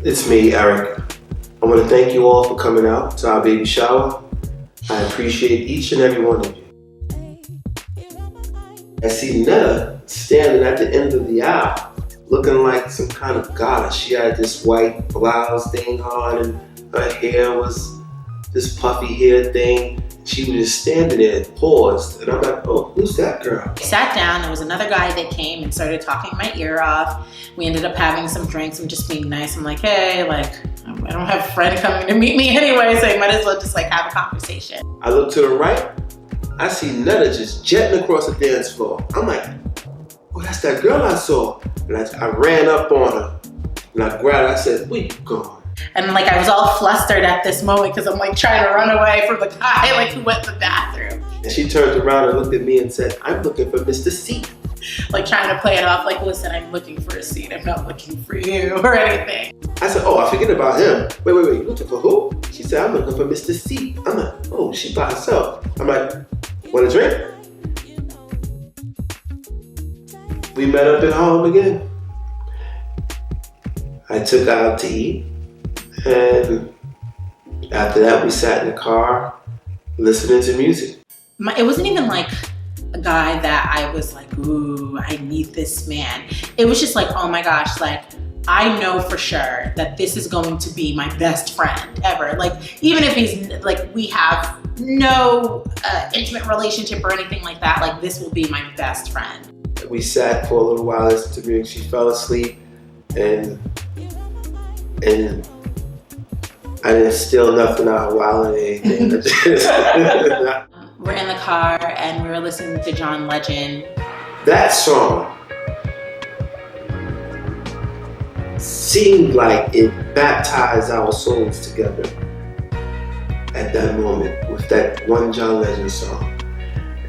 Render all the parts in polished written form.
It's me, Eric. I want to thank you all for coming out to our baby shower. I appreciate each and every one of you. I see Netta standing at the end of the aisle, looking like some kind of goddess. She had this white blouse thing on, and her hair was this puffy hair thing. She was just standing there, paused, and I'm like, oh, who's that girl? I sat down, there was another guy that came and started talking my ear off. We ended up having some drinks and just being nice. I'm like, hey, like, I don't have a friend coming to meet me anyway, so I might as well just like have a conversation. I look to the right, I see Netta just jetting across the dance floor. I'm like, oh, that's that girl I saw. And I ran up on her, and I grabbed her, I said, where you going? And like I was all flustered at this moment because I'm like trying to run away from the guy like who went to the bathroom. And she turned around and looked at me and said, I'm looking for Mr. C. Like trying to play it off like, listen, I'm looking for a seat. I'm not looking for you or anything. I said, oh, I forget about him. Wait, you looking for who? She said, I'm looking for Mr. C. I'm like, oh, she by herself. I'm like, want a drink? We met up at home again. I took her out to eat. And after that, we sat in the car listening to music. It wasn't even like a guy that I was like, ooh, I need this man. It was just like, oh my gosh, like, I know for sure that this is going to be my best friend ever. Like, even if he's like, we have no intimate relationship or anything like that, like this will be my best friend. We sat for a little while, listened to music. She fell asleep, and I didn't steal nothing out of Wild and anything. We're in the car and we were listening to John Legend. That song seemed like it baptized our souls together at that moment with that one John Legend song.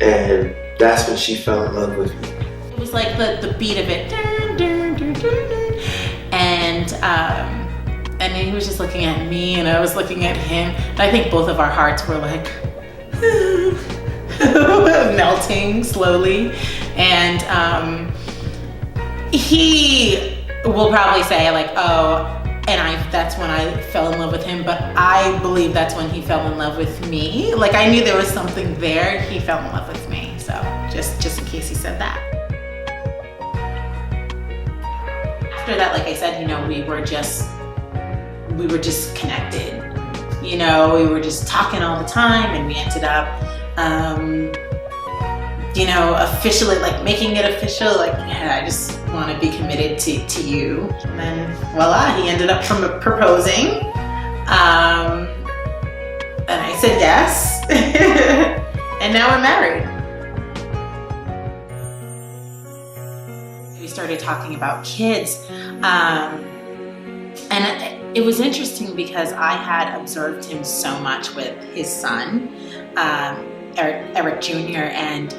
And that's when she fell in love with me. It was like the beat of it. Dun, dun, dun, dun, dun. And then he was just looking at me and I was looking at him. And I think both of our hearts were like melting slowly. And he will probably say like, oh, and that's when I fell in love with him. But I believe that's when he fell in love with me. Like I knew there was something there. He fell in love with me. So just in case he said that. After that, like I said, you know, we were just connected. You know, we were just talking all the time, and we ended up, you know, officially, like making it official. Like, yeah, I just want to be committed to you. And then voila, he ended up proposing, and I said yes, and now we're married. We started talking about kids, and it was interesting because I had observed him so much with his son, Eric Jr., and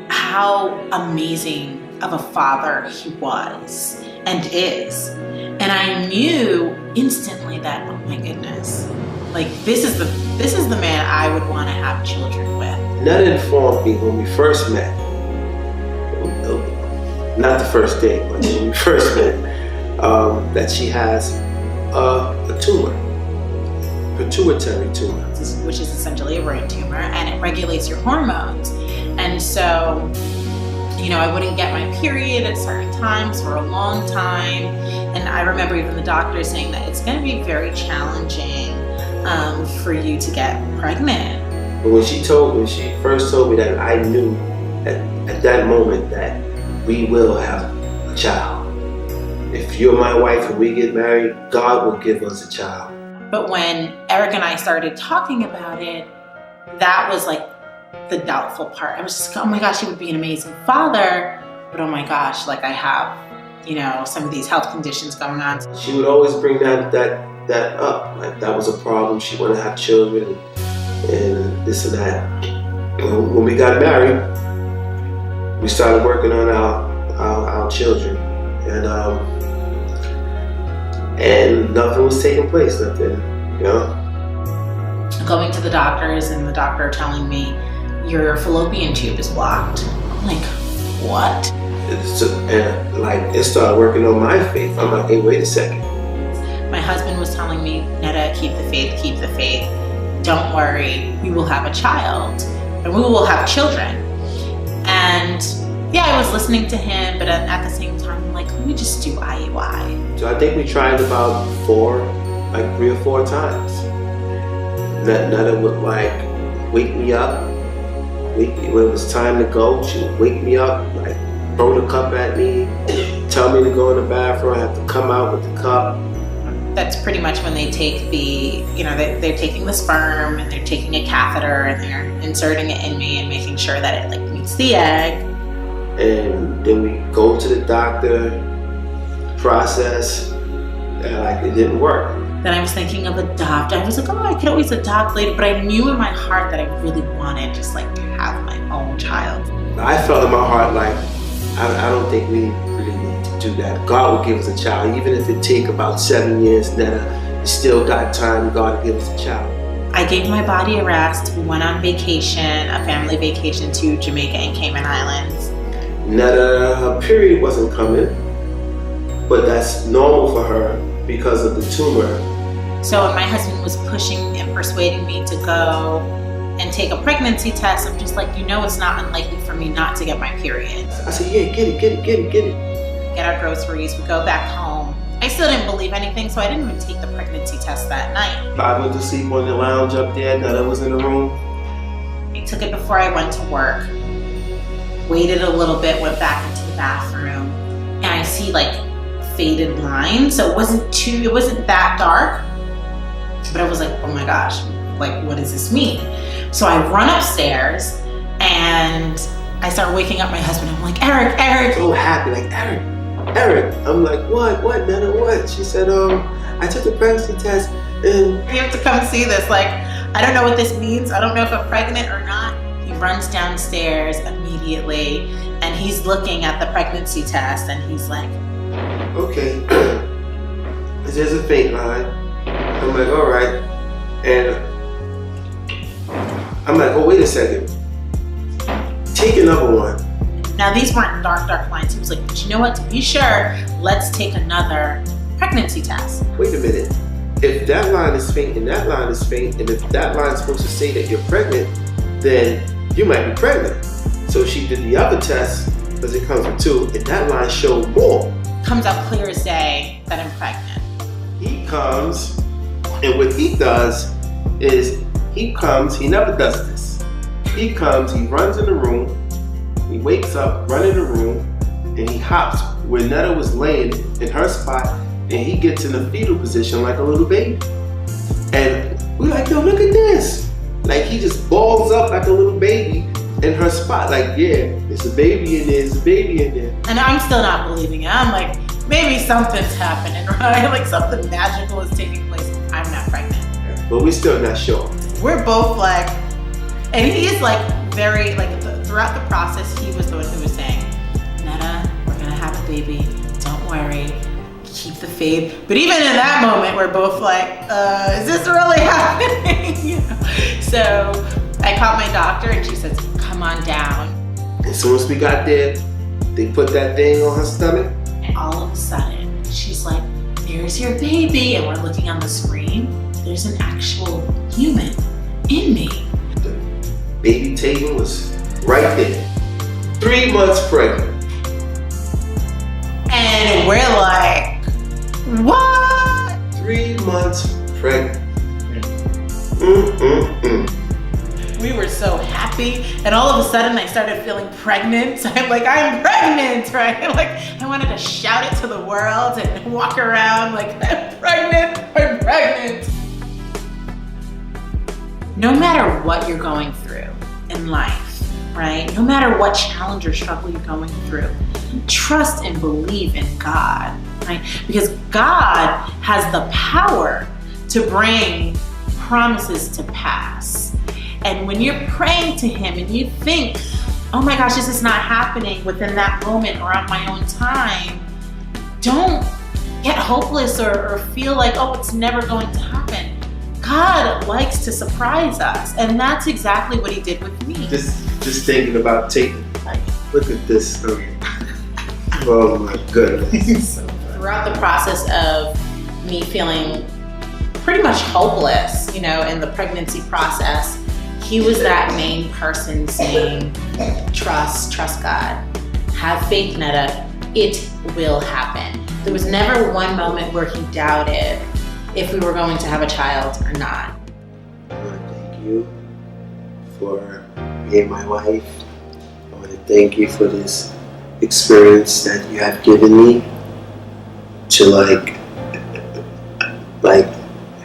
how amazing of a father he was and is. And I knew instantly that, oh my goodness, like this is the man I would want to have children with. Netta informed me when we first met, not the first date, but when we first met, that she has a tumor, pituitary tumor, which is essentially a brain tumor, and it regulates your hormones. And so, you know, I wouldn't get my period at certain times for a long time. And I remember even the doctor saying that it's going to be very challenging for you to get pregnant. But when she first told me that, I knew at that moment that we will have a child. If you're my wife and we get married, God will give us a child. But when Eric and I started talking about it, that was like the doubtful part. I was just, oh my gosh, he would be an amazing father, but oh my gosh, like I have, you know, some of these health conditions going on. She would always bring that up, like that was a problem. She wanted to have children and this and that. When we got married, we started working on our children, and nothing was taking place, nothing, you know. Going to the doctors and the doctor telling me your fallopian tube is blocked. I'm like, what? And like it started working on my faith. I'm like, hey, wait a second. My husband was telling me, Netta, keep the faith, keep the faith. Don't worry, we will have a child and we will have children. And yeah, I was listening to him, but at the same time, I'm like, let me just do IUI. So I think we tried about 3 or 4 times. Netta would like wake me up. When it was time to go, she would wake me up, like throw the cup at me, tell me to go in the bathroom. I have to come out with the cup. That's pretty much when they take they're taking the sperm and they're taking a catheter and they're inserting it in me and making sure that it like meets the egg. And then we go to the doctor, process, and like it didn't work. Then I was thinking of adopt. I was like, oh, I could always adopt later, but I knew in my heart that I really wanted just like to have my own child. I felt in my heart like, I don't think we really need to do that. God will give us a child, even if it take about 7 years, Netta, you still got time, God will give us a child. I gave my body a rest. We went on vacation, a family vacation to Jamaica and Cayman Islands. Netta, her period wasn't coming, but that's normal for her because of the tumor. So when my husband was pushing and persuading me to go and take a pregnancy test, I'm just like, it's not unlikely for me not to get my period. I said, yeah, get it. Get our groceries, we go back home. I still didn't believe anything, so I didn't even take the pregnancy test that night. I went to sleep on the lounge up there, Netta was in the room. I took it before I went to work, waited a little bit, went back into the bathroom, and I see like faded lines, so it wasn't that dark, but I was like, oh my gosh, like what does this mean? So I run upstairs and I start waking up my husband. I'm like, Eric. So happy, like Eric. I'm like, what, Netta, what? She said, I took the pregnancy test and you have to come see this. Like, I don't know what this means. I don't know if I'm pregnant or not. He runs downstairs immediately and he's looking at the pregnancy test and he's like, okay, there's a faint line. I'm like, all right. And I'm like, oh, wait a second. Take another one. Now these weren't dark lines. He was like, but you know what, to be sure, let's take another pregnancy test. Wait a minute. If that line is faint and that line is faint, and if that line is supposed to say that you're pregnant, then you might be pregnant. So she did the other test, because it comes with 2, and that line showed more. Comes out clear as day that I'm pregnant. He comes, and what he does is, he never does this. He comes, he runs in the room, he wakes up, runs in the room, and he hops where Netta was laying in her spot, and he gets in a fetal position like a little baby. And we're like, yo, look at this. Like he just balls up like a little baby in her spot. Like, yeah, there's a baby in there, And I'm still not believing it. I'm like, maybe something's happening, right? Like something magical is taking place. I'm not pregnant. But we're still not sure. We're both like, and he's like very, like throughout the process, he was the one who was saying, Netta, we're gonna have a baby, don't worry, keep the faith. But even in that moment, we're both like, is this really happening? So I called my doctor and she says, come on down. As soon as we got there, they put that thing on her stomach. And all of a sudden, she's like, there's your baby. And we're looking on the screen, there's an actual human in me. The baby Taton was right there. 3 months pregnant. And we're like, what? 3 months pregnant. We were so happy, and all of a sudden I started feeling pregnant. I'm like, I'm pregnant, right? Like I wanted to shout it to the world and walk around like, I'm pregnant. No matter what you're going through in life, right? No matter what challenge or struggle you're going through, trust and believe in God, right? Because God has the power to bring promises to pass. And when you're praying to Him and you think, oh my gosh, this is not happening within that moment or on my own time, don't get hopeless or feel like, oh, it's never going to happen. God likes to surprise us, and that's exactly what He did with me. Just thinking about Taton, like, look at this. Oh my goodness. Throughout the process of me feeling pretty much hopeless, you know, in the pregnancy process, he was that main person saying, trust God. Have faith, Netta. It will happen. There was never one moment where he doubted if we were going to have a child or not. I want to thank you for being my wife. I want to thank you for this experience that you have given me to like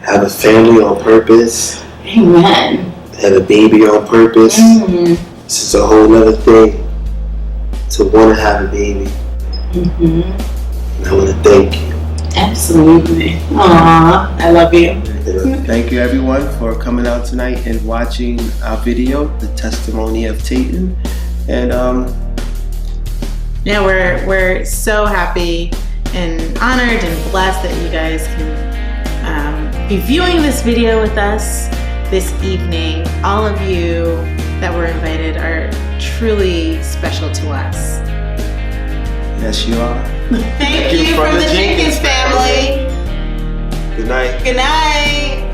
have a family on purpose. Amen. Have a baby on purpose. This is a whole other thing to want to have a baby. And I want to thank you. Absolutely. Aww, I love you. Thank you everyone for coming out tonight and watching our video, The Testimony of Taton. And yeah, we're so happy and honored and blessed that you guys can be viewing this video with us this evening. All of you that were invited are truly special to us. yes, you are. Thank you from the Jenkins family. Good night. Good night.